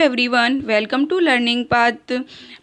Everyone, welcome to learning path.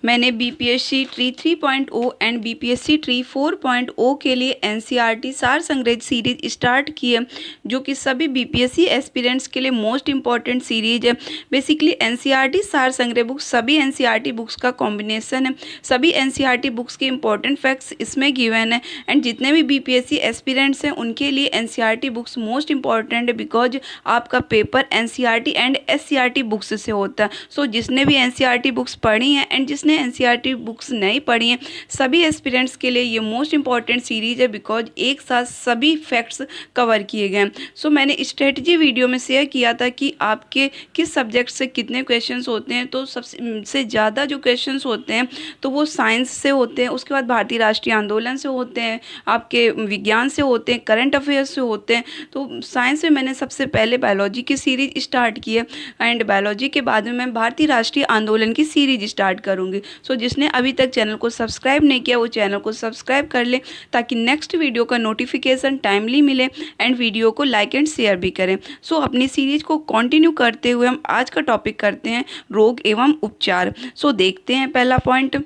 मैंने BPSC TRE 3.0 and BPSC TRE 4.0 के लिए NCERT सार संग्रह सीरीज स्टार्ट की है, जो कि सभी बीपीएससी एस्पिरेंट्स के लिए मोस्ट इंपॉर्टेंट सीरीज है। बेसिकली एनसीईआरटी सार संग्रह बुक्स सभी एनसीईआरटी बुक्स का कॉम्बिनेशन है। सभी एनसीईआरटी बुक्स के इंपॉर्टेंट फैक्ट्स इसमें गिवन है एंड जितने भी बीपीएससी एस्पिरेंट्स हैं उनके लिए एनसीईआरटी बुक्स मोस्ट इंपॉर्टेंट है, बिकॉज आपका paper NCERT and SCERT books से होता है। सो जिसने भी एनसीईआरटी बुक्स पढ़ी हैं एंड जिसने एनसीईआरटी बुक्स नहीं पढ़ी हैं, सभी एस्पिरेंट्स के लिए ये मोस्ट इंपॉर्टेंट सीरीज है, बिकॉज एक साथ सभी फैक्ट्स कवर किए गए हैं। सो मैंने स्ट्रेटजी वीडियो में शेयर किया था कि आपके किस सब्जेक्ट से कितने क्वेश्चंस होते हैं। तो सबसे ज़्यादा जो क्वेश्चंस होते हैं तो वो साइंस से होते हैं, उसके बाद भारतीय राष्ट्रीय आंदोलन से होते हैं, आपके विज्ञान से होते हैं, करंट अफेयर्स से होते हैं। तो साइंस में मैंने सबसे पहले बायोलॉजी की सीरीज स्टार्ट की है एंड बायोलॉजी के बाद में मैं भारतीय राष्ट्रीय आंदोलन की सीरीज स्टार्ट करूंगी। सो जिसने अभी तक चैनल को सब्सक्राइब नहीं किया वो चैनल को सब्सक्राइब कर ले, ताकि नेक्स्ट वीडियो का नोटिफिकेशन टाइमली मिले एंड वीडियो को लाइक एंड शेयर भी करें। सो अपनी सीरीज को कंटिन्यू करते हुए हम आज का टॉपिक करते हैं रोग एवं उपचार। सो देखते हैं पहला पॉइंट,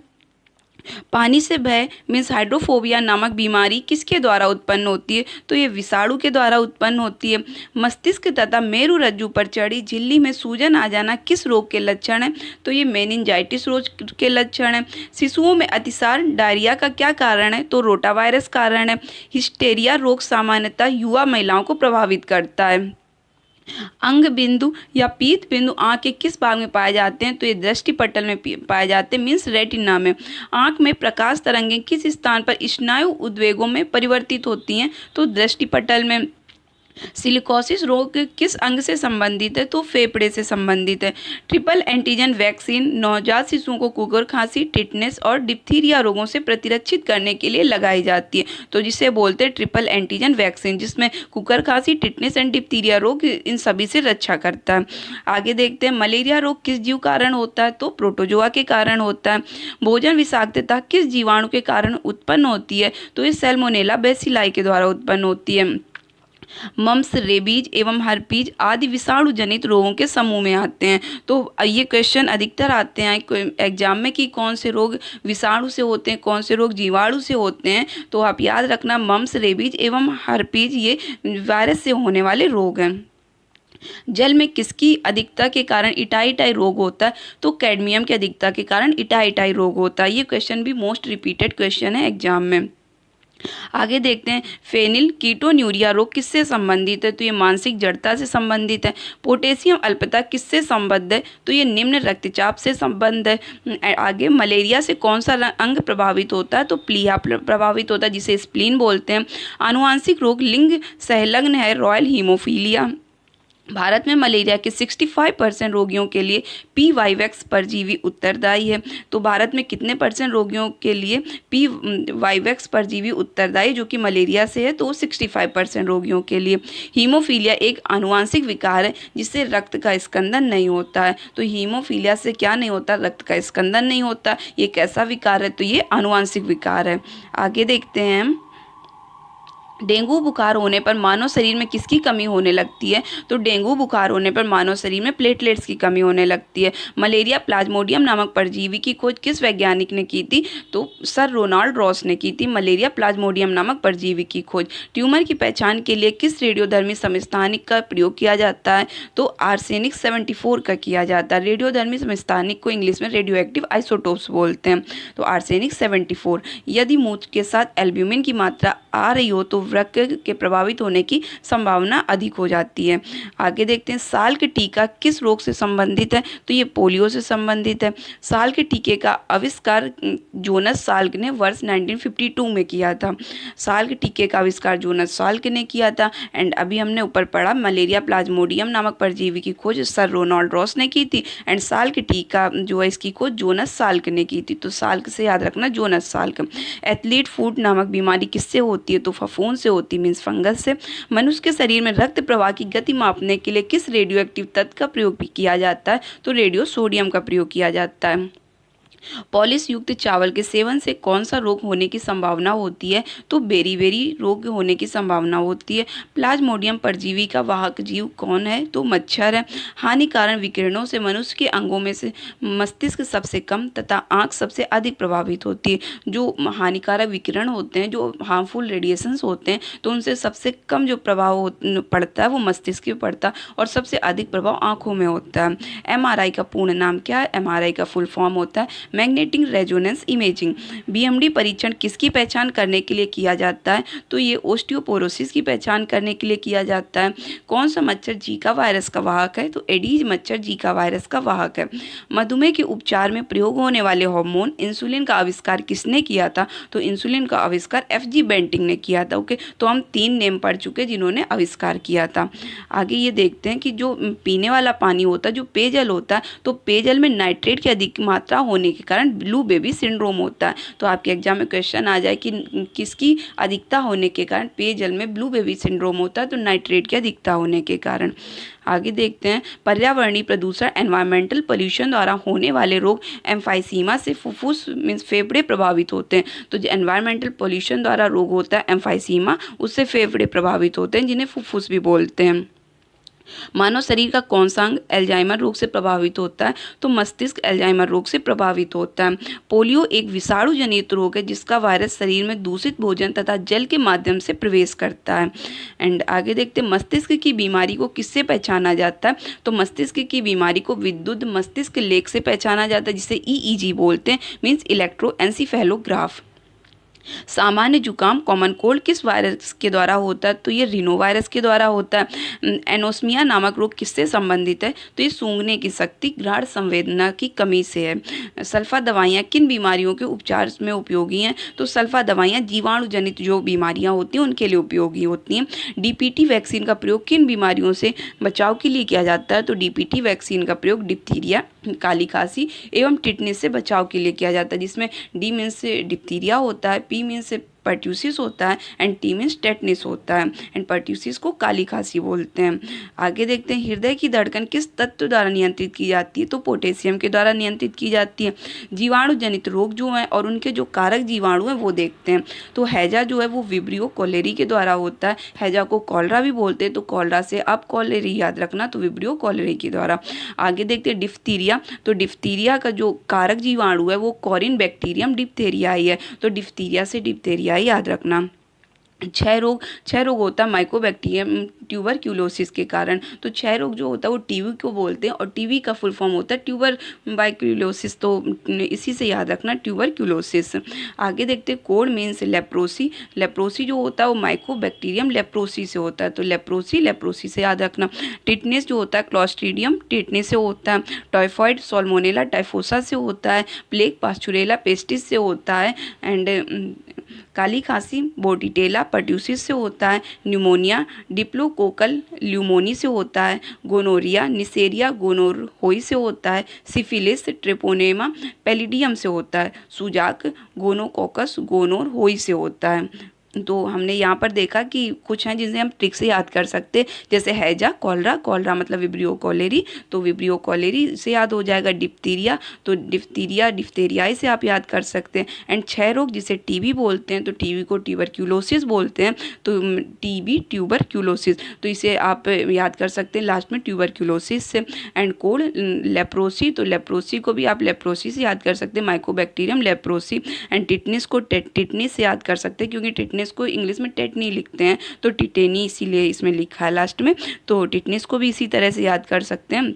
पानी से भय मीन्स हाइड्रोफोबिया नामक बीमारी किसके द्वारा उत्पन्न होती है? तो ये विषाणु के द्वारा उत्पन्न होती है। मस्तिष्क तथा मेरु रज्जु पर चढ़ी झिल्ली में सूजन आ जाना किस रोग के लक्षण है? तो ये मेनिंजाइटिस रोग के लक्षण है। शिशुओं में अतिसार डायरिया का क्या कारण है? तो रोटावायरस कारण है। हिस्टेरिया रोग सामान्यतः युवा महिलाओं को प्रभावित करता है। अंग बिंदु या पीत बिंदु आंख के किस भाग में पाए जाते हैं? तो ये दृष्टि पटल में पाए जाते हैं, मीन्स रेटिना में। आंख में प्रकाश तरंगें किस स्थान पर स्नायु उद्वेगों में परिवर्तित होती हैं? तो दृष्टि पटल में। सिलिकोसिस रोग किस अंग से संबंधित है? तो फेफड़े से संबंधित है। ट्रिपल एंटीजन वैक्सीन नवजात शिशुओं को कुकर खांसी, टिटनेस और डिप्थीरिया रोगों से प्रतिरक्षित करने के लिए लगाई जाती है, तो जिसे बोलते हैं ट्रिपल एंटीजन वैक्सीन, जिसमें कुकर खांसी, टिटनेस एंड डिप्थीरिया रोग इन सभी से रक्षा करता है। आगे देखते हैं, मलेरिया रोग किस जीव कारण होता है? तो प्रोटोजोआ के कारण होता है। भोजन विषाक्तता किस जीवाणु के कारण उत्पन्न होती है? तो ये सैल्मोनेला बेसिलाई के द्वारा उत्पन्न होती है। मम्स, रेबीज एवं हर्पीज आदि विषाणु जनित रोगों के समूह में आते हैं। तो ये क्वेश्चन अधिकतर आते हैं एग्जाम में कि कौन से रोग विषाणु से होते हैं, कौन से रोग जीवाणु से होते हैं। तो आप याद रखना, मम्स, रेबीज एवं हर्पीज ये वायरस से होने वाले रोग हैं। जल में किसकी अधिकता के कारण इटाई रोग होता है? तो कैडमियम की अधिकता के कारण इटाई रोग होता है। ये क्वेश्चन भी मोस्ट रिपीटेड क्वेश्चन है एग्जाम में। आगे देखते हैं, फेनिल कीटोन्यूरिया रोग किससे संबंधित है? तो ये मानसिक जड़ता से संबंधित है। पोटेशियम अल्पता किससे संबद्ध है? तो ये निम्न रक्तचाप से संबंध है। आगे, मलेरिया से कौन सा अंग प्रभावित होता है? तो प्लीहा प्रभावित होता है, जिसे स्प्लीन बोलते हैं। आनुवांशिक रोग लिंग संलग्न है, रॉयल हीमोफीलिया। भारत में मलेरिया के 65% रोगियों के लिए पी वाइवैक्स परजीवी उत्तरदायी है। तो भारत में कितने % रोगियों के लिए पी वाइवैक्स परजीवी उत्तरदायी, जो कि मलेरिया से है? तो 65% रोगियों के लिए। हीमोफीलिया एक आनुवांशिक विकार है जिससे रक्त का स्कंदन नहीं होता है। तो हीमोफीलिया से क्या नहीं होता? रक्त का स्कंदन नहीं होता। ये कैसा विकार है? तो ये आनुवांशिक विकार है। आगे देखते हैं हम, डेंगू बुखार होने पर मानव शरीर में किसकी कमी होने लगती है? तो डेंगू बुखार होने पर मानव शरीर में प्लेटलेट्स की कमी होने लगती है। मलेरिया प्लाज्मोडियम नामक परजीवी की खोज किस वैज्ञानिक ने की थी? तो सर रोनाल्ड रॉस ने की थी मलेरिया प्लाज्मोडियम नामक परजीवी की खोज। ट्यूमर की पहचान के लिए किस रेडियोधर्मी समस्थानिक का प्रयोग किया जाता है? तो आर्सेनिक 74 का किया जाता है। रेडियोधर्मी समस्थानिक को इंग्लिश में रेडियो एक्टिव आइसोटोप्स बोलते हैं। तो आर्सेनिक 74। यदि मूत्र के साथ एल्ब्यूमिन की मात्रा आ रही हो तो वृक्क के प्रभावित होने की संभावना अधिक हो जाती है। आगे देखते हैं, साल के टीका किस रोग से संबंधित है? तो ये पोलियो से संबंधित है। साल के टीके का आविष्कार जोनस साल्क ने वर्ष 1952 में किया था। साल के टीके का आविष्कार जोनस साल्क ने किया था। एंड अभी हमने ऊपर पढ़ा, मलेरिया प्लाज्मोडियम नामक परजीवी की खोज सर रोनाल्ड रॉस ने की थी एंड साल के टीका जो है इसकी खोज जोनस साल्क ने की थी। तो साल्क से याद रखना, जोनस साल्क। एथलीट फुट नामक बीमारी किससे होती है? तो फफूंद से होती, मीन्स फंगस से। मनुष्य के शरीर में रक्त प्रवाह की गति मापने के लिए किस रेडियो एक्टिव तत्व का प्रयोग भी किया जाता है? तो रेडियो सोडियम का प्रयोग किया जाता है। पॉलिश युक्त चावल के सेवन से कौन सा रोग होने की संभावना होती है? तो बेरी रोग होने की संभावना होती है। प्लाज्मोडियम परजीवी का वाहक जीव कौन है? तो मच्छर है। हानिकारक विकिरणों से मनुष्य के अंगों में से मस्तिष्क सबसे कम तथा आंख सबसे अधिक प्रभावित होती है। जो हानिकारक विकिरण होते हैं, जो हार्मफुल रेडिएशंस होते हैं, तो उनसे सबसे कम जो प्रभाव पड़ता है वो मस्तिष्क पे पड़ता है और सबसे अधिक प्रभाव आंखों में होता है। एमआरआई का पूर्ण नाम क्या है? एमआरआई का फुल फॉर्म होता है मैग्नेटिक रेजोनेंस इमेजिंग। बीएमडी परीक्षण किसकी पहचान करने के लिए किया जाता है? तो ये ओस्टियोपोरोसिस की पहचान करने के लिए किया जाता है। कौन सा मच्छर जीका वायरस का वाहक है? तो एडीज मच्छर जीका वायरस का वाहक है। मधुमेह के उपचार में प्रयोग होने वाले हार्मोन इंसुलिन का आविष्कार किसने किया था? तो इंसुलिन का आविष्कार एफजी बेंटिंग ने किया था। ओके, तो हम 3 नेम पढ़ चुके जिन्होंने आविष्कार किया था। आगे ये देखते हैं कि जो पीने वाला पानी होता है, जो पेयजल होता है, तो पेयजल में नाइट्रेट की अधिक मात्रा होने के कारण ब्लू बेबी सिंड्रोम होता है। तो आपके एग्जाम में क्वेश्चन आ जाए कि किसकी अधिकता होने के कारण पेयजल में ब्लू बेबी सिंड्रोम होता है? तो नाइट्रेट की अधिकता होने के कारण। आगे देखते हैं पर्यावरणीय प्रदूषण एनवायरमेंटल पोल्यूशन द्वारा होने वाले रोग एम्फाइसीमा से फुफ्फुस मीन्स फेफड़े प्रभावित होते हैं। तो जो एनवायरमेंटल पोल्यूशन द्वारा रोग होता है एम्फाइसीमा, उससे फेफड़े प्रभावित होते हैं जिन्हें फुफ्फुस भी बोलते हैं। मानव शरीर का कौन सा अंग अल्जाइमर रोग से प्रभावित होता है? तो मस्तिष्क अल्जाइमर रोग से प्रभावित होता है। पोलियो एक विषाणु जनित रोग है जिसका वायरस शरीर में दूषित भोजन तथा जल के माध्यम से प्रवेश करता है। एंड आगे देखते हैं मस्तिष्क की बीमारी को किससे पहचाना जाता है? तो मस्तिष्क की बीमारी को विद्युत मस्तिष्क लेख से पहचाना जाता है, जिसे ईईजी बोलते हैं, मीन्स इलेक्ट्रोएंसिफेलोग्राफ। सामान्य जुकाम कॉमन कोल्ड किस वायरस के द्वारा होता है? तो ये रिनो वायरस के द्वारा होता है। एनोस्मिया नामक रोग किससे संबंधित है? तो ये सूंघने की शक्ति, घ्राण संवेदना की कमी से है। सल्फा दवाइयाँ किन बीमारियों के उपचार में उपयोगी हैं? तो सल्फा दवाइयाँ जीवाणु जनित जो बीमारियाँ होती हैं उनके लिए उपयोगी होती हैं। डीपीटी वैक्सीन का प्रयोग किन बीमारियों से बचाव के लिए किया जाता है? तो डीपीटी वैक्सीन का प्रयोग डिप्थीरिया, काली खांसी एवं टिटनेस से बचाव के लिए किया जाता है, जिसमें डी मीन्स से डिप्थीरिया होता है, पी मीन्स से पर्ट्यूसिस होता है एंड टी मीन्स टेटनिस होता है। एंड पर्ट्यूसिस को काली खांसी बोलते हैं। आगे देखते हैं हृदय की धड़कन किस तत्व द्वारा नियंत्रित की जाती है? तो पोटेशियम के द्वारा नियंत्रित की जाती है। जीवाणु जनित रोग जो हैं और उनके जो कारक जीवाणु हैं वो देखते हैं। तो हैजा जो है वो विब्रियो कॉलेरी के द्वारा होता है। हैजा को कॉलरा भी बोलते हैं, तो कॉलरा से आप कॉलेरी याद रखना, तो विब्रियो कॉलेरी के द्वारा। आगे देखते हैं डिफ्थीरिया। तो डिफ्थीरिया का जो कारक जीवाणु है वो कॉरिन बैक्टीरियम डिप्थेरियाई है। तो डिफ्थीरिया से डिप्थेरिया याद रखना। क्षय रोग होता है माइकोबैक्टीरियम ट्यूबरक्यूलोसिस के कारण। तो क्षय रोग जो होता है वो टीबी को बोलते हैं और टीबी का फुल फॉर्म होता है ट्यूबर बाइक्यूलोसिस, तो इसी से याद रखना ट्यूबरक्यूलोसिस। आगे देखते हैं कोड मीन्स लेप्रोसी। लेप्रोसी जो होता है वो माइकोबैक्टीरियम लेप्रोसी से होता है, तो लेप्रोसी से याद रखना। टिटनेस जो होता है क्लॉस्ट्रीडियम टिटनेस से होता है। टाइफॉइड सॉल्मोनेला टाइफोसा से होता है। प्लेग पास्चुरेला पेस्टिस से होता है। एंड काली खांसी बोर्डिटेला पर्ट्यूसिस से होता है। न्यूमोनिया डिप्लोकोकल ल्यूमोनी से होता है। गोनोरिया निसेरिया गोनोरहोई से होता है। सिफिलिस ट्रेपोनेमा पैलिडियम से होता है। सुजाक गोनोकोकस गोनोरहोई से होता है। तो हमने यहाँ पर देखा कि कुछ हैं जिन्हें हम ट्रिक से याद कर सकते हैं, जैसे हैजा कॉलरा मतलब विब्रियो कॉलेरी, तो विब्रियो कॉलेरी से याद हो जाएगा। डिप्थीरिया तो डिप्थेरियाई से आप याद कर सकते हैं। एंड क्षय रोग जिसे टीबी बोलते हैं, तो टीबी को ट्यूबरक्यूलोसिस बोलते हैं, तो टीबी ट्यूबरक्यूलोसिस, तो इसे आप याद कर सकते हैं लास्ट में ट्यूबरक्यूलोसिस से। एंड कोड लेप्रोसी, तो लेप्रोसी को भी आप लेप्रोसी से याद कर सकते हैं, माइकोबैक्टीरियम लेप्रोसी। एंड टिटनिस को टिटनिस से याद कर सकते हैं, क्योंकि टिटनिस को इंग्लिश में टेटनी लिखते हैं, तो टिटेनी इसीलिए इसमें लिखा है लास्ट में, तो टिटनिस को भी इसी तरह से याद कर सकते हैं।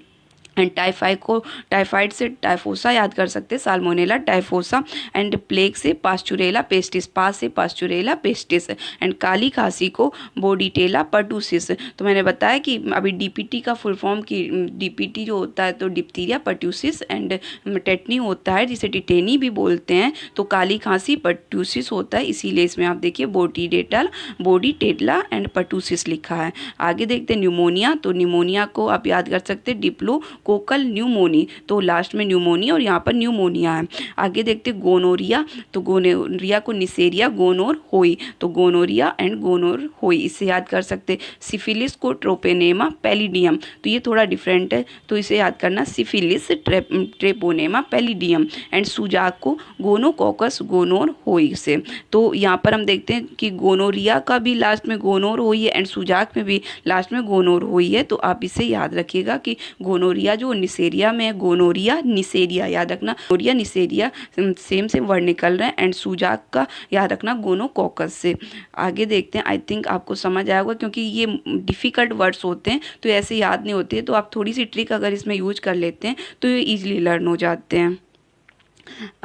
एंड टाइफाइड से टाइफोसा याद कर सकते हैं, साल्मोनेला टाइफोसा। एंड प्लेग से पास्चुरेला पेस्टिस, पास से पास्चुरेला पेस्टिस। एंड काली खांसी को बोर्डिटेला पर्टूसिस। तो मैंने बताया कि अभी डीपीटी का फुल फॉर्म की डीपीटी जो होता है तो डिप्थीरिया पर्ट्यूसिस एंड टेटनी होता है, जिसे टिटेनी भी बोलते हैं, तो काली खांसी पर्ट्यूसिस होता है, इसीलिए इसमें आप देखिए बोर्डिटेला एंड पर्टूसिस लिखा है। आगे देखते हैं न्यूमोनिया, तो न्यूमोनिया को आप याद कर सकते हैं डिप्लो कोकल न्यूमोनी, तो लास्ट में न्यूमोनी और यहाँ पर न्यूमोनिया है। आगे देखते हैं गोनोरिया, तो गोनोरिया को निसेरिया गोनोर होई, तो गोनोरिया एंड गोनोर होई, इससे याद कर सकते। सिफिलिस को ट्रोपेनेमा पैलिडियम, तो ये थोड़ा डिफरेंट है, तो इसे याद करना, सिफिलिस ट्रेपोनेमा पैलिडियम। एंड सुजाक को गोनोकॉकस गोनोर होई से। तो यहाँ पर हम देखते हैं कि गोनोरिया का भी लास्ट में गोनोर होई है एंड सुजाक में भी लास्ट में गोनोर होई है, तो आप इसे याद रखिएगा कि गोनोरिया जो निसेरिया में है, गोनोरिया निसेरिया याद रखना, गोनोरिया निसेरिया सेम से वर्ड निकल रहे हैं, एंड सुजाक का याद रखना गोनोकॉकस से। आगे देखते हैं, आई थिंक आपको समझ आएगा क्योंकि ये डिफ़िकल्ट वर्ड्स होते हैं तो ऐसे याद नहीं होते, तो आप थोड़ी सी ट्रिक अगर इसमें यूज कर लेते हैं तो ये ईजिली लर्न हो जाते हैं।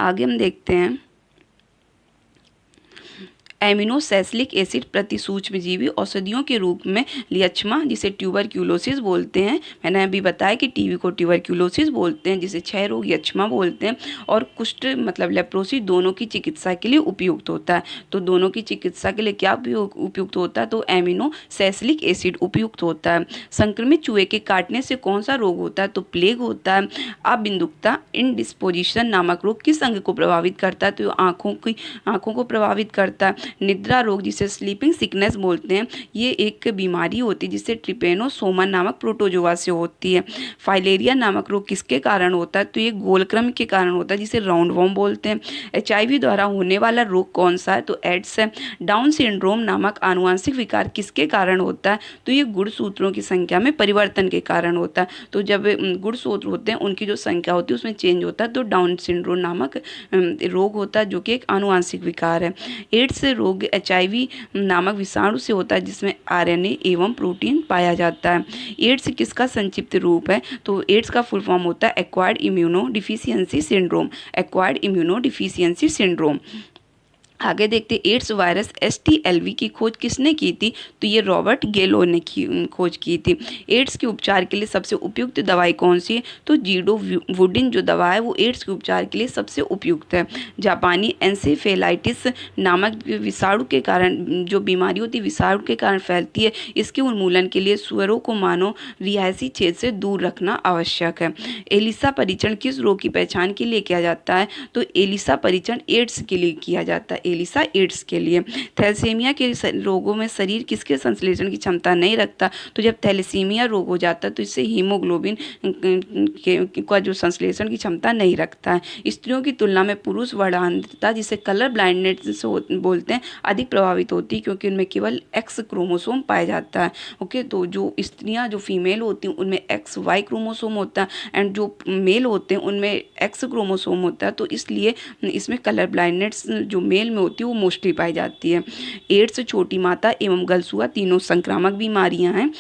आगे हम देखते हैं, एमिनोसैलिक एसिड प्रतिसूक्ष्मजीवी औषधियों के रूप में लियच्छमा, जिसे ट्यूबरक्यूलोसिस बोलते हैं, मैंने अभी बताया कि टीबी को ट्यूबरक्यूलोसिस बोलते हैं, जिसे क्षय रोग यक्ष्मा बोलते हैं, और कुष्ठ मतलब लेप्रोसी दोनों की चिकित्सा के लिए उपयुक्त होता है। तो दोनों की चिकित्सा के लिए क्या उपयुक्त होता है, तो एमिनोसैलिक एसिड उपयुक्त होता है। संक्रमित चूहे के काटने से कौन सा रोग होता है, तो प्लेग होता है। अबिंदुकता इंडिस्पोजिशन नामक रोग किस अंग को प्रभावित करता है, तो आँखों को प्रभावित करता है। निद्रा रोग, जिसे स्लीपिंग सिकनेस बोलते हैं, ये एक बीमारी होती है जिसे ट्रिपेनोसोमा नामक प्रोटोजोआ से होती है। फाइलेरिया नामक रोग किसके कारण होता है, तो ये गोलक्रम के कारण होता है, जिसे राउंड वॉर्म बोलते हैं। HIV द्वारा होने वाला रोग कौन सा है, तो एड्स है। डाउन सिंड्रोम नामक आनुवंशिक विकार किसके कारण होता है, तो ये गुणसूत्रों की संख्या में परिवर्तन के कारण होता है। तो जब गुणसूत्र होते हैं उनकी जो संख्या होती है उसमें चेंज होता है, तो डाउन सिंड्रोम नामक रोग होता है जो कि एक आनुवंशिक विकार है। एड्स रोग HIV नामक विषाणु से होता है जिसमें RNA एवं प्रोटीन पाया जाता है। एड्स किसका संक्षिप्त रूप है, तो एड्स का फुल फॉर्म होता है acquired immuno deficiency syndrome, acquired immuno deficiency syndrome. आगे देखते एड्स वायरस STLV की खोज किसने की थी, तो ये रॉबर्ट गेलो ने खोज की थी। एड्स के उपचार के लिए सबसे उपयुक्त दवाई कौन सी है, तो जीडोवुडिन जो दवा है वो एड्स के उपचार के लिए सबसे उपयुक्त है। जापानी एंसेफेलाइटिस नामक विषाणु के कारण जो बीमारी होती है विषाणु के कारण फैलती है, इसके उन्मूलन के लिए सुअरों को मानव रिहायशी क्षेत्र से दूर रखना आवश्यक है। एलिसा परीक्षण किस रोग की पहचान के लिए किया जाता है, तो एलिसा परीक्षण एड्स के लिए किया जाता है, एलिसा एड्स के लिए। थैलेसीमिया के रोगों में शरीर किसके संश्लेषण की क्षमता नहीं रखता, तो जब थैलेसीमिया रोग हो जाता है तो इससे हीमोग्लोबिन का जो संश्लेषण की क्षमता नहीं रखता है। स्त्रियों की तुलना में पुरुष वर्णांधता, जिसे कलर ब्लाइंडनेस बोलते हैं, अधिक प्रभावित होती है क्योंकि उनमें केवल X क्रोमोसोम पाया जाता है। ओके, तो जो स्त्रियां जो फीमेल होती हैं उनमें XY क्रोमोसोम होता है एंड जो मेल होते हैं उनमें X क्रोमोसोम होता है, तो इसलिए इसमें कलर ब्लाइंडनेस जो मेल में होती है वो मोस्टली पाई जाती है। एड्स, छोटी माता एवं गलसुआ तीनों संक्रामक बीमारियां हैं।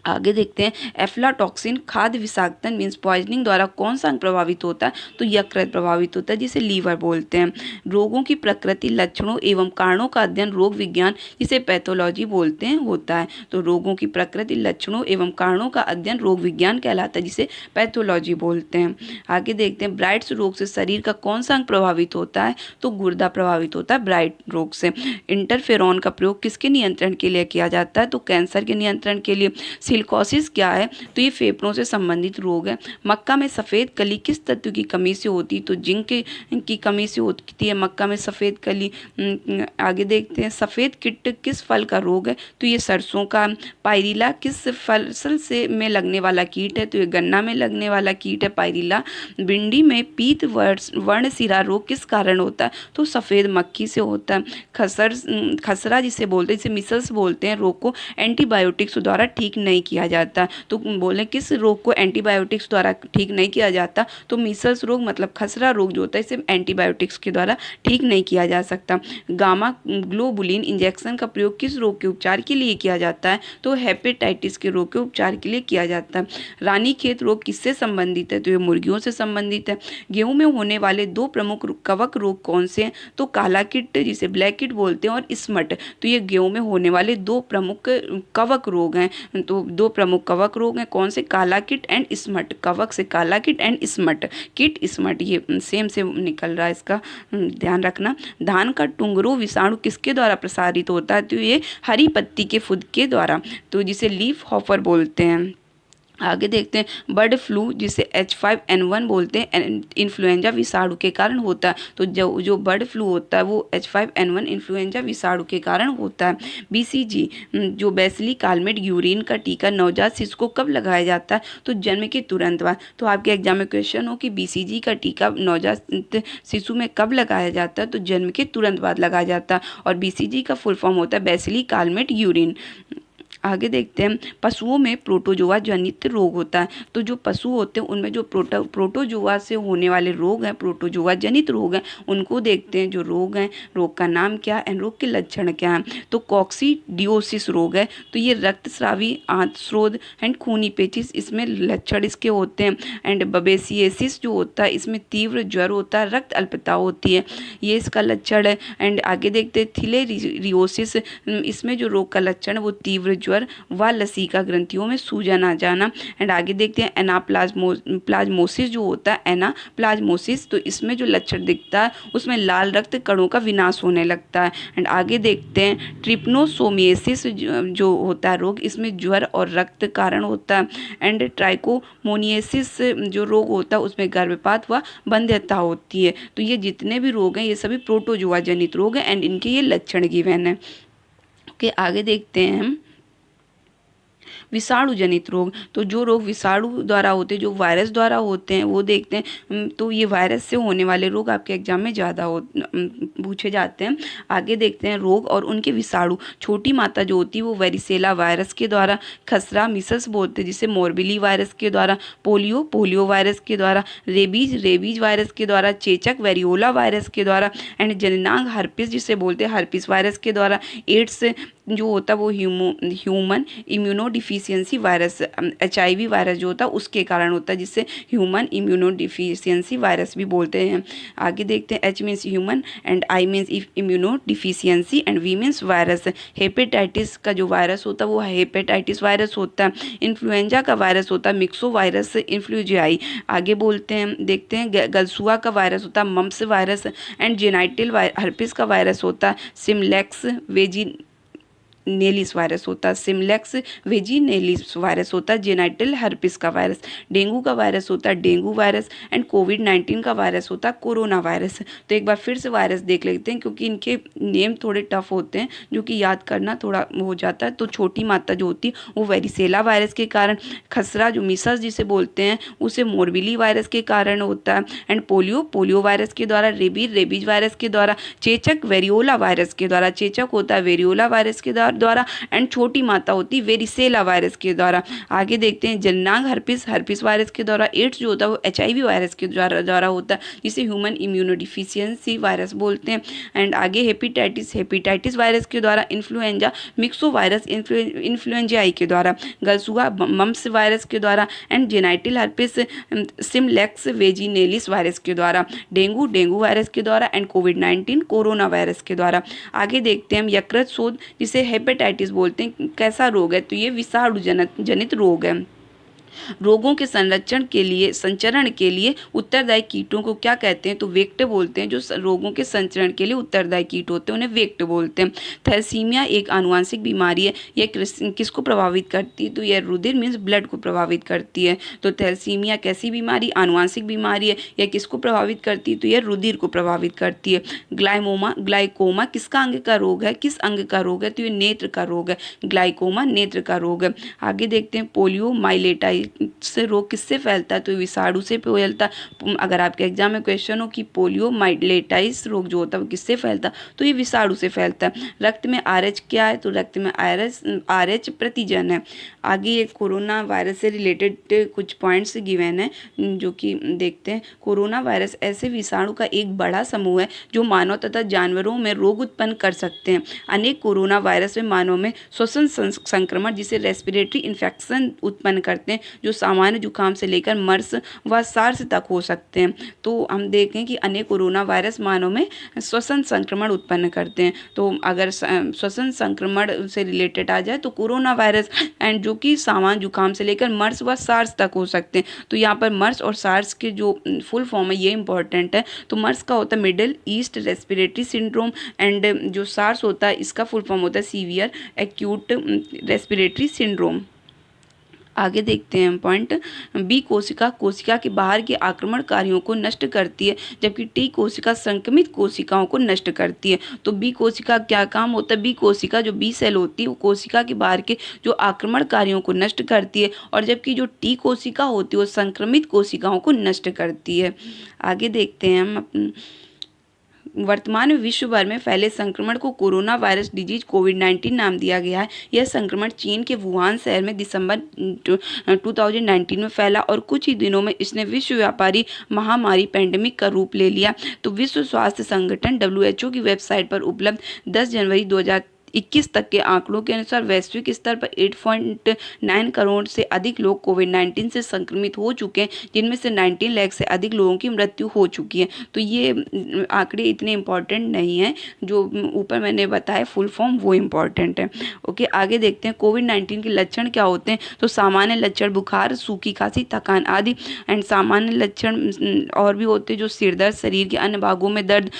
आगे देखते हैं, एफ्लाटॉक्सिन खाद्य विषाक्तन मीन्स पॉइजनिंग द्वारा कौन सा अंग प्रभावित होता है, तो यकृत प्रभावित होता है, जिसे लीवर बोलते हैं। रोगों की प्रकृति, लक्षणों एवं कारणों का अध्ययन रोग विज्ञान, जिसे पैथोलॉजी बोलते हैं, होता है। तो रोगों की प्रकृति, लक्षणों एवं कारणों का अध्ययन रोग विज्ञान कहलाता है, जिसे पैथोलॉजी बोलते हैं। आगे देखते हैं, ब्राइट्स रोग से शरीर का कौन सा अंग प्रभावित होता है, तो गुर्दा प्रभावित होता है ब्राइट रोग से। इंटरफेरॉन का प्रयोग किसके नियंत्रण के लिए किया जाता है, तो कैंसर के नियंत्रण के लिए। सिलिकोसिस क्या है, तो ये फेफड़ों से संबंधित रोग है। मक्का में सफ़ेद कली किस तत्व की कमी से होती है, तो जिंक की कमी से होती है मक्का में सफ़ेद कली। आगे देखते हैं, सफ़ेद कीट किस फल का रोग है, तो ये सरसों का। पायरिला किस फसल से में लगने वाला कीट है, तो ये गन्ना में लगने वाला कीट है पायरिला। भिंडी में पीत वर्णशिरा रोग किस कारण होता है, तो सफ़ेद मक्खी से होता है। खसरा जिसे बोलते हैं, जिसे मिसल्स बोलते हैं, रोग को एंटीबायोटिक्स द्वारा ठीक नहीं किया जाता। तो बोले किस रोग को एंटीबायोटिक्स द्वारा ठीक नहीं किया जाता, तो मीसल्स रोग मतलब खसरा रोग जो होता है इसे एंटीबायोटिक्स के द्वारा ठीक नहीं किया जा सकता। गामा ग्लोबुलिन इंजेक्शन का प्रयोग किस रोग के उपचार के लिए किया जाता है, तो हेपेटाइटिस के रोग के उपचार के लिए किया जाता है। रानीखेत रोग किससे संबंधित है, तो ये मुर्गियों से संबंधित है। गेहूं में होने वाले दो प्रमुख कवक रोग कौन से हैं, तो काला कीट जिसे ब्लैक कीट बोलते हैं और स्मट। तो ये गेहूं में होने वाले दो प्रमुख कवक रोग हैं। तो दो प्रमुख कवक रोग हैं कौन से, काला कीट एंड स्मट। कवक से काला कीट एंड स्मट, कीट स्मट ये सेम से निकल रहा है, इसका ध्यान रखना। धान का टुंगरो विषाणु किसके द्वारा प्रसारित होता है, तो ये हरी पत्ती के फुद के द्वारा, तो जिसे लीफ हॉपर बोलते हैं। आगे देखते हैं बर्ड फ्लू जिसे H5N1 बोलते हैं, इन्फ्लुएंजा विषाणु के कारण होता है। तो जो बर्ड फ्लू होता है वो H5N1 इन्फ्लुएंजा विषाणु के कारण होता है। BCG जो बैसिली कालमेट यूरिन का टीका नवजात शिशु को कब लगाया जाता है? तो जन्म के तुरंत बाद। तो आपके एग्जाम में क्वेश्चन हो कि BCG का टीका नवजात शिशु में कब लगाया जाता है? तो जन्म के तुरंत बाद लगाया जाता है। और BCG का फुल फॉर्म होता है बैसिली कालमेट यूरिन। आगे देखते हैं पशुओं में प्रोटोजोआ जनित रोग होता है। तो जो पशु होते हैं उनमें जो प्रोटोजोआ से होने वाले रोग हैं, प्रोटोजोआ जनित रोग हैं, उनको देखते हैं। जो रोग हैं, रोग का नाम क्या है, रोग के लक्षण क्या हैं? तो कॉक्सीडियोसिस रोग है। तो ये रक्तस्रावी आंतस्रोध एंड खूनी पेचिश, इसमें लक्षण इसके होते हैं। एंड बबेसियसिस जो होता है इसमें तीव्र ज्वर होता है, रक्त अल्पता होती है, ये इसका लक्षण है। एंड आगे देखते हैं थिलेरियोसिस, इसमें जो रोग का लक्षण है वो तीव्र ज्वर व लसिका ग्रंथियों में सूजन आ जाना। एंड आगे देखते हैं एनाप्लाज्मोसिस जो होता है, एनाप्लाज्मोसिस, तो इसमें जो लक्षण दिखता है उसमें लाल रक्त कणों का विनाश होने लगता है। एंड आगे देखते हैं ट्रिप्नोसोमियासिस जो होता है रोग, इसमें ज्वर और रक्त कारण होता है। एंड ट्राइकोमोनियासिस जो रोग होता है उसमें गर्भपात व बंध्यता होती है। तो ये जितने भी रोग हैं ये सभी प्रोटोजोआ जनित रोग हैं एंड इनके ये लक्षण गिवन है। ओके, आगे देखते हैं हम विषाणु जनित रोग। तो जो रोग विषाणु द्वारा होते हैं, जो वायरस द्वारा होते हैं, वो देखते हैं। तो ये वायरस से होने वाले रोग आपके एग्जाम में ज़्यादा पूछे जाते हैं। आगे देखते हैं रोग और उनके विषाणु। छोटी माता जो होती है वो वेरिसेला वायरस के द्वारा, खसरा मिसल्स बोलते हैं जिसे मोरबिली वायरस के द्वारा, पोलियो वायरस के द्वारा, रेबीज वायरस के द्वारा, चेचक वेरियोला वायरस के द्वारा, एंड जननांग हर्पिस जिसे बोलते हैं हर्पिस वायरस के द्वारा, एड्स जो होता है वो human immunodeficiency virus, HIV virus जो होता है उसके कारण होता है, जिससे ह्यूमन इम्यूनोडिफिशियंसी वायरस भी बोलते हैं। आगे देखते हैं H means human and I means immunodeficiency and V means virus. Hepatitis का जो वायरस होता है वो हेपेटाइटिस वायरस होता है। इन्फ्लुएंजा का वायरस होता है मिक्सो वायरस इन्फ्लुएंजाई। आगे बोलते हैं, देखते हैं गलसुआ का वायरस होता है mumps virus. And genital herpes का वायरस होता है सिम्प्लेक्स वेजिनेलिस वायरस होता है, सिम्प्लेक्स वेजिनेलिस वायरस होता है जेनाइटल हर्पिस का वायरस। डेंगू का वायरस होता है डेंगू वायरस। एंड कोविड-19 का वायरस होता है कोरोना वायरस। तो एक बार फिर से वायरस देख लेते हैं क्योंकि इनके नेम थोड़े टफ होते हैं जो कि याद करना थोड़ा हो जाता है। तो छोटी माता जो होती है वो वेरिसेला वायरस के कारण, खसरा जो मिसल्स जिसे बोलते हैं उसे मोरबिली वायरस के कारण होता है। एंड पोलियो वायरस के द्वारा, रेबीज वायरस के द्वारा, चेचक वेरियोला वायरस के द्वारा, चेचक होता है वेरियोला वायरस के द्वारा, एंड छोटी माता होती है वेरिसेला वायरस के द्वारा। आगे देखते हैं जननांग हर्पिस वायरस के द्वारा, एड्स जो होता है वो HIV वायरस के द्वारा होता है जिसे ह्यूमन इम्यूनोडिफिशियंसी वायरस बोलते हैं। एंड आगे हेपेटाइटिस वायरस के द्वारा, इन्फ्लुएंजा मिक्सो वायरस इन्फ्लुएंजाई के द्वारा, गलसुआ मम्प्स वायरस के द्वारा, and genital herpes simplex vaginalis virus के द्वारा, डेंगू वायरस के द्वारा, एंड कोविड-19 कोरोना वायरस के द्वारा। आगे देखते हैं हम यकृत शोथ जिसे हेपेटाइटिस बोलते हैं, कैसा रोग है? तो ये विषाणु जनित रोग है। रोगों के संचरण के लिए उत्तरदायी कीटों को क्या कहते हैं? तो वेक्टर बोलते हैं। जो रोगों के संचरण के लिए उत्तरदायी कीट होते हैं उन्हें वेक्टर बोलते हैं। थैलेसीमिया एक आनुवंशिक बीमारी है। यह किसको प्रभावित करती है? तो यह रुधिर मीन्स ब्लड को प्रभावित करती है। तो थैलेसीमिया कैसी बीमारी? आनुवंशिक बीमारी है। यह किसको प्रभावित करती है? तो यह रुधिर को प्रभावित करती है। ग्लाइकोमा किसका अंग का रोग है? किस अंग का रोग है? तो ये नेत्र का रोग है। ग्लाइकोमा नेत्र का रोग है। आगे देखते हैं पोलियो माइलेटाइटिस से रोग किससे फैलता है? तो विषाणु से फैलता है। अगर आपके एग्जाम में क्वेश्चन हो कि पोलियो माइलेटाइटिस रोग जो होता है वो किससे फैलता है? तो ये विषाणु से फैलता है। रक्त में RH क्या है? तो रक्त में RH प्रतिजन है। आगे ये कोरोना वायरस से रिलेटेड कुछ पॉइंट्स गिवन है जो कि देखते हैं। कोरोना वायरस ऐसे विषाणु का एक बड़ा समूह है जो मानव तथा जानवरों में रोग उत्पन्न कर सकते हैं। अनेक कोरोना वायरस में मानव में श्वसन संक्रमण जिसे रेस्पिरेटरी इन्फेक्शन उत्पन्न करते हैं, जो सामान्य जुकाम से लेकर मर्स व सार्स तक हो सकते हैं। तो हम देखें कि अनेक कोरोना वायरस मानव में श्वसन संक्रमण उत्पन्न करते हैं। तो अगर श्वसन संक्रमण से रिलेटेड आ जाए तो कोरोना वायरस, एंड जो कि सामान्य जुकाम से लेकर मर्स व सार्स तक हो सकते हैं। तो यहाँ पर मर्स और सार्स के जो फुल फॉर्म है ये इंपॉर्टेंट है। तो मर्स का होता है middle east respiratory syndrome, and जो सार्स होता है इसका फुल फॉर्म होता है सीवियर एक्यूट रेस्पिरेटरी सिंड्रोम। आगे देखते हैं पॉइंट बी कोशिका कोशिका के बाहर के आक्रमणकारियों को नष्ट करती है, जबकि टी कोशिका संक्रमित कोशिकाओं को नष्ट करती है। तो बी कोशिका क्या काम होता है, बी कोशिका जो बी सेल होती है वो कोशिका के बाहर के जो आक्रमणकारियों को नष्ट करती है, और जबकि जो टी कोशिका होती है वो संक्रमित कोशिकाओं को नष्ट करती है। आगे देखते हैं हम वर्तमान में विश्व भर में फैले संक्रमण को कोरोना वायरस डिजीज कोविड-19 नाम दिया गया है। यह संक्रमण चीन के वुहान शहर में दिसंबर 2019 में फैला और कुछ ही दिनों में इसने विश्व व्यापारी महामारी पैंडेमिक का रूप ले लिया। तो विश्व स्वास्थ्य संगठन WHO की वेबसाइट पर उपलब्ध 10 जनवरी 2021 तक के आंकड़ों के अनुसार वैश्विक स्तर पर 8.9 करोड़ से अधिक लोग कोविड-19 से संक्रमित हो चुके हैं, जिनमें से 19 लाख से अधिक लोगों की मृत्यु हो चुकी है। तो ये आंकड़े इतने इम्पॉर्टेंट नहीं हैं, जो ऊपर मैंने बताया फुल फॉर्म वो इम्पॉर्टेंट है। ओके, आगे देखते हैं कोविड-19 के लक्षण क्या होते हैं। तो सामान्य लक्षण बुखार, सूखी खांसी, थकान आदि। एंड सामान्य लक्षण और भी होते हैं जो सिर दर्द, शरीर के अन्य भागों में दर्द,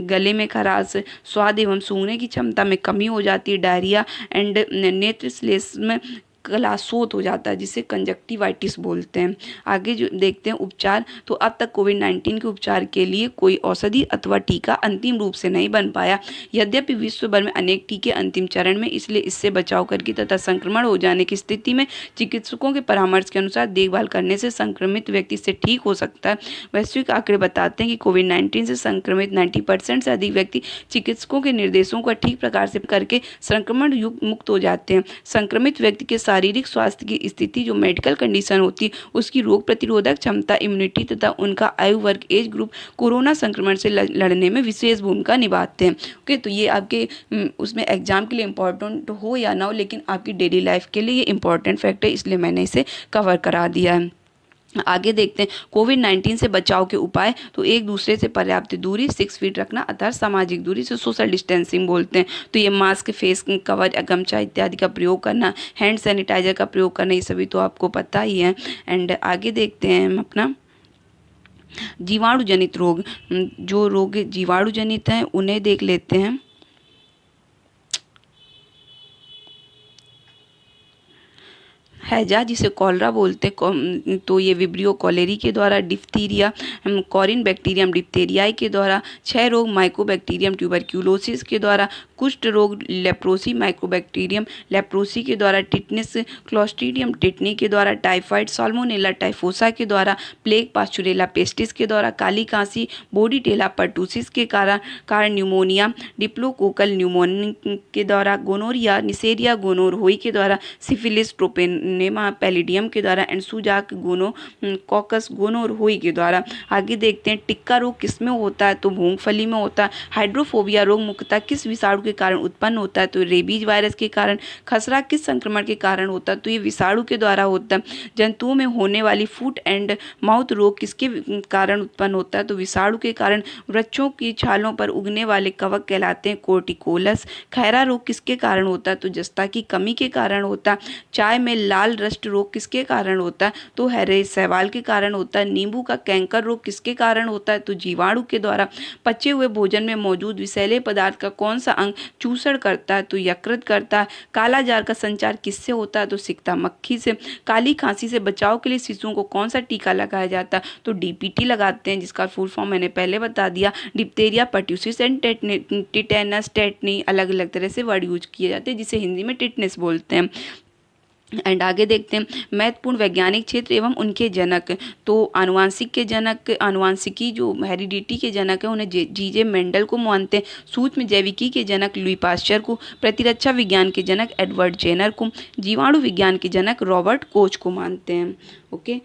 गले में खराश, स्वाद एवं सूंघने की क्षमता में कमी हो जाती है, डायरिया एंड नेत्र श्लेष्म में क्लासोत हो जाता है, जिसे कंजक्टिवाइटिस बोलते हैं। आगे जो देखते हैं उपचार, तो अब तक कोविड-19 के उपचार के लिए कोई औषधि अथवा टीका अंतिम रूप से नहीं बन पाया। यद्यपि विश्व भर में अनेक टीके अंतिम चरण में, इसलिए इससे बचाव करके तथा संक्रमण हो जाने की स्थिति में चिकित्सकों के परामर्श के अनुसार देखभाल करने से संक्रमित व्यक्ति से ठीक हो सकता है। वैश्विक आंकड़े बताते हैं कि कोविड-19 से संक्रमित 90% से अधिक व्यक्ति चिकित्सकों के निर्देशों का ठीक प्रकार से करके संक्रमण मुक्त हो जाते हैं। संक्रमित व्यक्ति के शारीरिक स्वास्थ्य की स्थिति, जो मेडिकल कंडीशन होती है, उसकी रोग प्रतिरोधक क्षमता, इम्यूनिटी तथा उनका आयु वर्ग, एज ग्रुप कोरोना संक्रमण से लड़ने में विशेष भूमिका निभाते हैं। ओके, तो ये आपके उसमें एग्जाम के लिए इम्पोर्टेंट हो या ना हो, लेकिन आपकी डेली लाइफ के लिए ये इम्पोर्टेंट फैक्ट है, इसलिए मैंने इसे कवर करा दिया है। आगे देखते हैं कोविड-19 से बचाव के उपाय। तो एक दूसरे से पर्याप्त दूरी, 6 फीट रखना, अर्थात सामाजिक दूरी से सोशल डिस्टेंसिंग बोलते हैं। तो ये मास्क, फेस कवर, गमछा इत्यादि का प्रयोग करना, हैंड सैनिटाइजर का प्रयोग करना, ये सभी तो आपको पता ही है। एंड आगे देखते हैं हम अपना जीवाणु जनित रोग। जो रोग जीवाणु जनित हैं उन्हें देख लेते हैं। हैजा, जिसे कॉलरा बोलते हैं, तो ये विब्रियो कॉलेरी के द्वारा, डिप्थीरिया कॉरिन बैक्टीरियम डिप्थेरियाई के द्वारा, क्षय रोग माइकोबैक्टीरियम ट्यूबरक्यूलोसिस के द्वारा, कुष्ठ रोग लेप्रोसी माइकोबैक्टीरियम लेप्रोसी के द्वारा, टिटनेस क्लोस्ट्रीडियम टिटनी के द्वारा, टाइफाइड साल्मोनेला टाइफोसा के द्वारा, प्लेग पास्चुरेला पेस्टिस के द्वारा, काली खांसी बोर्डीटेला पर्टुसिस के कारण न्यूमोनिया डिप्लोकोकल न्यूमोनिया के द्वारा, गोनोरिया निसेरिया गोनोरहोई के द्वारा, सिफिलिस ट्रोपेनेमा पैलिडियम के द्वारा, एंड सुजाक गोनोकॉकस गोनोरहोई के द्वारा। आगे देखते हैं टिक्का रोग किस में होता है। तो मूंगफली में होता है। हाइड्रोफोबिया रोग मुख्यतः किस विषाणु के कारण उत्पन्न होता है। तो रेबीज वायरस के कारण। खसरा किस संक्रमण के कारण होता है। तो ये विषाणु के द्वारा होता है। जंतुओं में होने वाली फुट एंड माउथ रोग किसके कारण उत्पन्न होता है। तो विषाणु के कारण। वृक्षों की छालों पर उगने वाले कवक कहलाते हैं कोर्टिकोलस। खैरा रोग किसके कारण होता है। तो जस्ता की कमी के कारण होता है। चाय में लाल रस्ट रोग किसके कारण होता है। तो हैरे शैवाल के कारण होता है। नींबू का कैंकर रोग किसके कारण होता है। तो जीवाणु के द्वारा। पचे हुए भोजन में मौजूद विषैले पदार्थ का कौन सा अंग चूसण करता है। तो यकृत करता है। काला जार का संचार किससे होता है। तो सिकता मक्खी से। काली खांसी से बचाव के लिए शिशुओं को कौन सा टीका लगाया जाता है। तो DPT लगाते हैं, जिसका फुल फॉर्म मैंने पहले बता दिया। Diphtheria pertussis and tetanus tetani अलग अलग तरह से वर्ड यूज किए जाते हैं, जिसे हिंदी में टिटनेस बोलते हैं। एंड आगे देखते हैं महत्वपूर्ण वैज्ञानिक क्षेत्र एवं उनके जनक। तो आनुवांशिक के जनक, आनुवांशिकी जो हेरिडिटी के जनक है उन्हें J.J. मेंडल को मानते हैं। सूक्ष्म जैविकी के जनक लुई पास्चर को। प्रतिरक्षा विज्ञान के जनक एडवर्ड जेनर को। जीवाणु विज्ञान के जनक रॉबर्ट कोच को मानते हैं। ओके,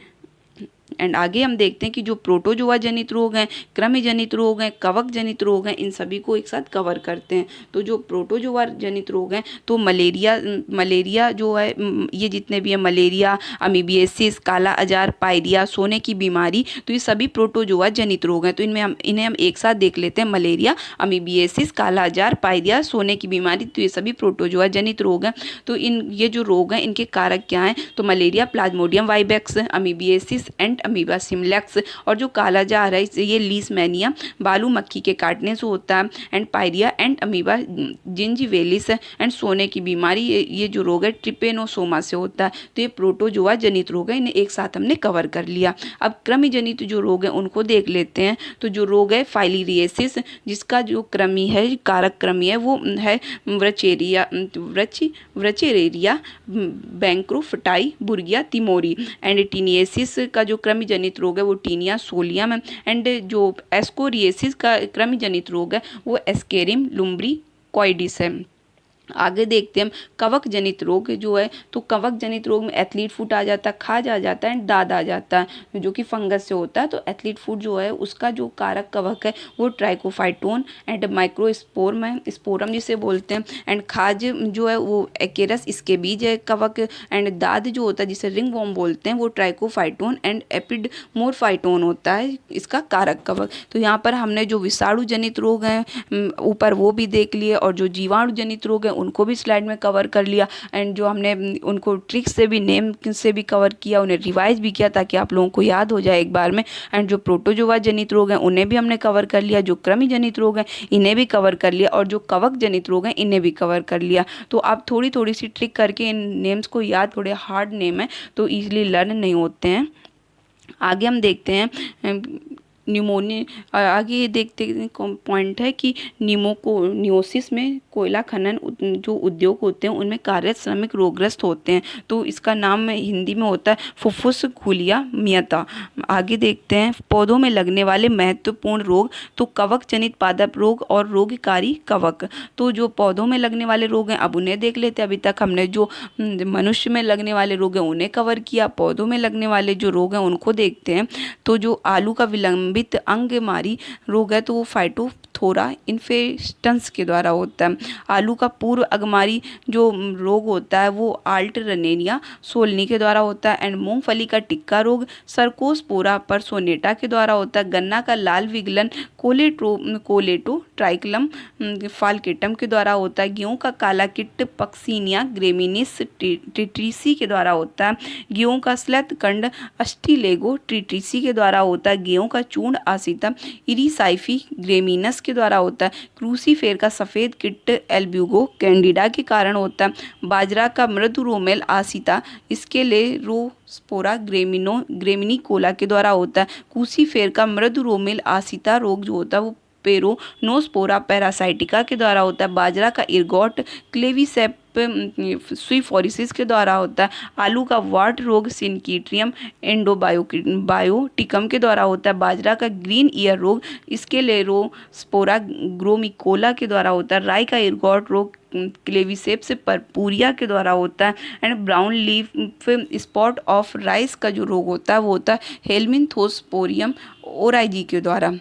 एंड आगे हम देखते हैं कि जो प्रोटोजोआ जनित रोग हैं, कृमि जनित रोग हैं, कवक जनित रोग हैं, इन सभी को एक साथ कवर करते हैं। तो जो प्रोटोजोआ जनित रोग हैं, तो मलेरिया जो है, ये जितने भी हैं, मलेरिया, अमीबियासिस, काला अजार, पायरिया, सोने की बीमारी, तो ये सभी प्रोटोजोआ जनित रोग हैं। तो इन्हें हम एक साथ देख लेते हैं। मलेरिया, अमीबियासिस, काला अजार, पायरिया, सोने की बीमारी, तो ये सभी प्रोटोजोआ जनित रोग हैं। तो ये जो रोग हैं इनके कारक क्या हैं। तो malaria Plasmodium vivax, amoebiasis and amoeba simplex, और जो काला जार है ये लीशमैनिया बालू मक्खी के काटने से होता है, and pyorrhoea and amoeba gingivalis and सोने की बीमारी, ये जो रोग है ट्रिपेनोसोमा से होता है। तो ये प्रोटोजोआ जनित रोग है, इन्हें एक साथ हमने कवर कर लिया। अब कृमि जनित जो रोग है उनको देख लेते हैं। तो जो रोग है फाइलीरिएसिस, जिसका जो कृमि है कारक कृमि है वो है व्रचेरेरिया बैंक्रोफटाई बुर्गिया तिमोरी, एंड टीनियसिस का जो कृमि जनित रोग है वो टीनिया सोलियम है, एंड जो एस्कोरिएसिस का कृमि जनित रोग है वो एस्केरिम लुम्ब्री कॉइडिस है। आगे देखते हैं हम कवक जनित रोग जो है। तो कवक जनित रोग में एथलीट फुट आ जाता है, खाज आ जाता है एंड दाद आ जाता है, जो कि फंगस से होता है। तो एथलीट फुट जो है उसका जो कारक कवक है वो ट्राइकोफाइटोन एंड माइक्रोस्पोरम है, स्पोरम जिसे बोलते हैं, एंड खाज जो है वो एक्केरस इसके बीज है कवक, एंड दाद जो होता है जिसे रिंग वॉर्म बोलते हैं वो ट्राइकोफाइटोन एंड एपिडमोरफाइटोन होता है इसका कारक कवक। तो यहाँ पर हमने जो विषाणु जनित रोग हैं ऊपर वो भी देख लिए, और जो जीवाणु जनित रोग है उनको भी स्लाइड में कवर कर लिया, एंड जो हमने उनको ट्रिक्स से भी नेम से भी कवर किया, उन्हें रिवाइज भी किया ताकि आप लोगों को याद हो जाए एक बार में। एंड जो प्रोटोजोआ जनित रोग हैं उन्हें भी हमने कवर कर लिया, जो कृमि जनित रोग हैं इन्हें भी कवर कर लिया, और जो कवक जनित रोग हैं इन्हें भी कवर कर लिया। तो आप थोड़ी थोड़ी सी ट्रिक करके इन नेम्स को याद, थोड़े हार्ड नेम है तो ईजिली लर्न नहीं होते हैं। आगे हम देखते हैं न्यूमोनिया। आगे देखते पॉइंट है कि नियोसिस में कोयला खनन जो उद्योग होते हैं उनमें कार्यरत श्रमिक रोगग्रस्त होते हैं। तो इसका नाम हिंदी में होता है फुफ्फुस खुलिया मियता। आगे देखते हैं पौधों में लगने वाले महत्वपूर्ण रोग। तो कवक जनित पादप रोग और रोगकारी कवक। तो जो पौधों में लगने वाले रोग हैं अब उन्हें देख लेते हैं। अभी तक हमने जो मनुष्य में लगने वाले रोग हैं उन्हें कवर किया, पौधों में लगने वाले जो रोग हैं उनको देखते हैं। तो जो आलू का विलंबित अंगमारी रोग है तो वो फाइटोथोरा इन्फेस्टन्स के द्वारा होता है। आलू का पूर्व अगमारी जो रोग होता है वो आल्टरनेरिया सोलनी के द्वारा होता है, एंड मूंगफली का टिक्का रोग सर्कोस्पोरा परसोनेटा के द्वारा होता है। गन्ना का लाल विगलन कोलेटो ट्राइकलम फाल्केटम के द्वारा होता है। गेहूं का काला किट पक्सीनिया ग्रेमिनिस ट्रिट्रिसी के द्वारा होता है। गेहूं का स्लैत कंड अस्टिलेगो ट्रिट्रिसी के द्वारा होता है। गेहूं का चूर्ण आसिता इरिसाइफी ग्रेमिनस के द्वारा होता है। क्रूसीफेर का सफ़ेद किट एल्ब्यूगो कैंडिडा के कारण होता है। बाजरा का मृदु रोमेल आसिता इसके लिए स्पोरा ग्रेमिनिकोला के द्वारा होता है। क्रूसीफेर का मृदु रोमेल आसिता रोग जो होता है वो पेरोनोस्पोरा पैरासाइटिका के द्वारा होता है। बाजरा का इर्गोट क्लेविसेप स्वीफोरिसिस के द्वारा होता है। आलू का वार्ट रोग सिनकीट्रियम एंडोबायोटिकम के द्वारा होता है। बाजरा का ग्रीन ईयर रोग इसके लेरोस्पोरा ग्रोमिकोला के द्वारा होता है। राई का इर्गोट रोग क्लेविसेप्स परपूरिया के द्वारा होता है। And brown leaf spot of rice का जो रोग होता है वो होता है हेलमिन्थोस्पोरियम ओराइजी के द्वारा।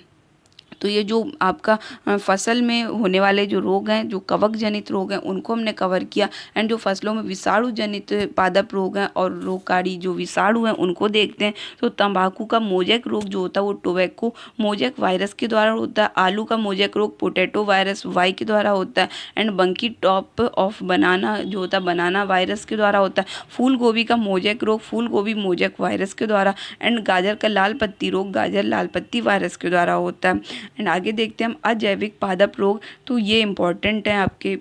तो ये जो आपका फसल में होने वाले जो रोग हैं, जो कवक जनित रोग हैं उनको हमने कवर किया, एंड जो फसलों में विषाणु जनित पादप रोग हैं और रोगकारी जो विषाणु हैं उनको देखते हैं। तो तंबाकू का मोजेक रोग जो होता है वो टोबैको मोजेक वायरस के द्वारा होता है। आलू का मोजेक रोग पोटैटो वायरस वाई के द्वारा होता है। एंड बंकी टॉप ऑफ बनाना जो होता है बनाना वायरस के द्वारा होता है। फूल गोभी का मोजेक रोग फूल गोभी मोजेक वायरस के द्वारा। एंड गाजर का लाल पत्ती रोग गाजर लाल पत्ती वायरस के द्वारा होता है। एंड आगे देखते हैं हम अजैविक पादप रोग। तो ये इम्पॉर्टेंट है आपके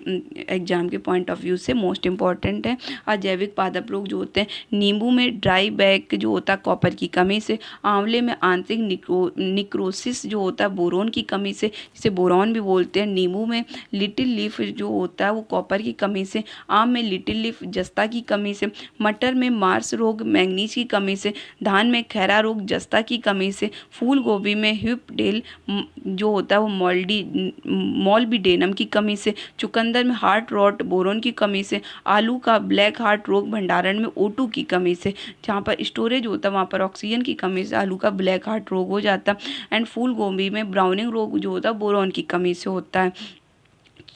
एग्जाम के पॉइंट ऑफ व्यू से, मोस्ट इम्पॉर्टेंट है। अजैविक पादप रोग जो होते हैं नींबू में ड्राई बैक जो होता है कॉपर की कमी से। आंवले में आंतरिक निक्रोसिस जो होता है बोरोन की कमी से, जिसे बोरॉन भी बोलते हैं। नींबू में लिटिल लीफ जो होता है वो कॉपर की कमी से। आम में लिटिल लीफ जस्ता की कमी से। मटर में मार्स रोग मैंगनीज की कमी से। धान में खैरा रोग जस्ता की कमी से। फूल गोभी में ह्यूपडेल जो होता है वो मॉल्बिडेनम की कमी से। चुकंदर में हार्ट रॉट बोरोन की कमी से। आलू का ब्लैक हार्ट रोग भंडारण में O2 की कमी से। जहाँ पर स्टोरेज होता है वहाँ पर ऑक्सीजन की कमी से आलू का ब्लैक हार्ट रोग हो जाता है। एंड फूल गोभी में ब्राउनिंग रोग जो होता है बोरोन की कमी से होता है।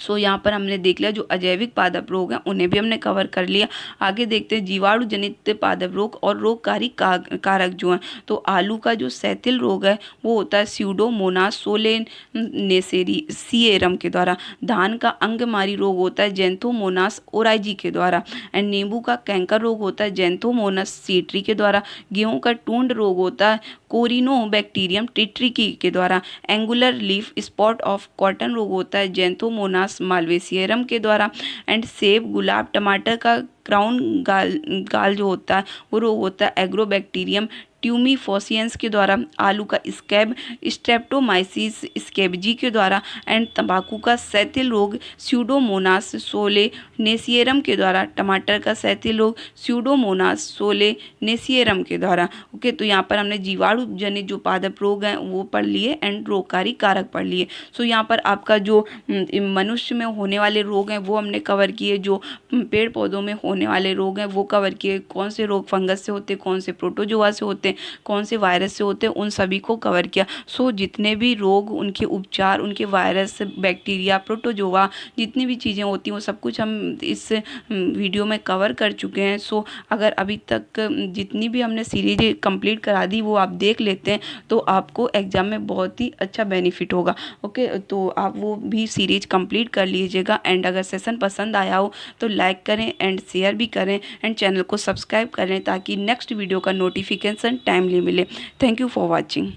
सो यहाँ पर हमने देख लिया जो अजैविक पादप रोग हैं उन्हें भी हमने कवर कर लिया। आगे देखते हैं जीवाणु जनित पादप रोग और रोगकारी कारक जो हैं। तो आलू का जो सैथिल रोग है वो होता है स्यूडोमोनास सोलेनेसेरियम के द्वारा। धान का अंगमारी रोग होता है जेंथोमोनास ओराइजी के द्वारा। एंड नींबू का कैंकर रोग होता है जेंथोमोनास सीट्री के द्वारा। गेहूं का टूंड रोग होता है कोरिनोबैक्टीरियम टिट्रिकी के द्वारा। Angular leaf spot of cotton रोग होता है जेंथोमोनास मालवेसियरम के द्वारा। एंड सेब गुलाब टमाटर का क्राउन गाल जो होता है वो रोग होता है एग्रोबैक्टीरियम ट्यूमीफोसियंस के द्वारा। आलू का स्कैब स्ट्रेप्टोमाइसिस स्कैबिजी के द्वारा। एंड तंबाकू का सैथिल रोग स्यूडोमोनास सोलेनेसियरम के द्वारा। टमाटर का सैथिल रोग स्यूडोमोनास सोलेनेसियरम के द्वारा। ओके, तो यहाँ पर हमने जीवाणु जनित जो पादप रोग हैं वो पढ़ लिए एंड रोगकारी कारक पढ़ लिए। सो यहाँ पर आपका जो मनुष्य में होने वाले रोग हैं वो हमने कवर किए, जो पेड़ पौधों में होने वाले रोग हैं वो कवर किए, कौन से रोग फंगस से होते हैं, कौन से प्रोटोजोआ से होते हैं, कौन से वायरस से होते हैं, उन सभी को कवर किया। सो जितने भी रोग, उनके उपचार, उनके वायरस, बैक्टीरिया, प्रोटोजोआ, जितनी भी चीज़ें होती हैं वो सब कुछ हम इस वीडियो में कवर कर चुके हैं। सो अगर अभी तक जितनी भी हमने सीरीज कंप्लीट करा दी वो आप देख लेते हैं तो आपको एग्जाम में बहुत ही अच्छा बेनिफिट होगा। ओके, तो आप वो भी सीरीज कंप्लीट कर लीजिएगा। एंड अगर सेशन पसंद आया हो तो लाइक करें एंड शेयर भी करें एंड चैनल को सब्सक्राइब करें ताकि नेक्स्ट वीडियो का नोटिफिकेशन टाइमली मिले। Thank you for watching.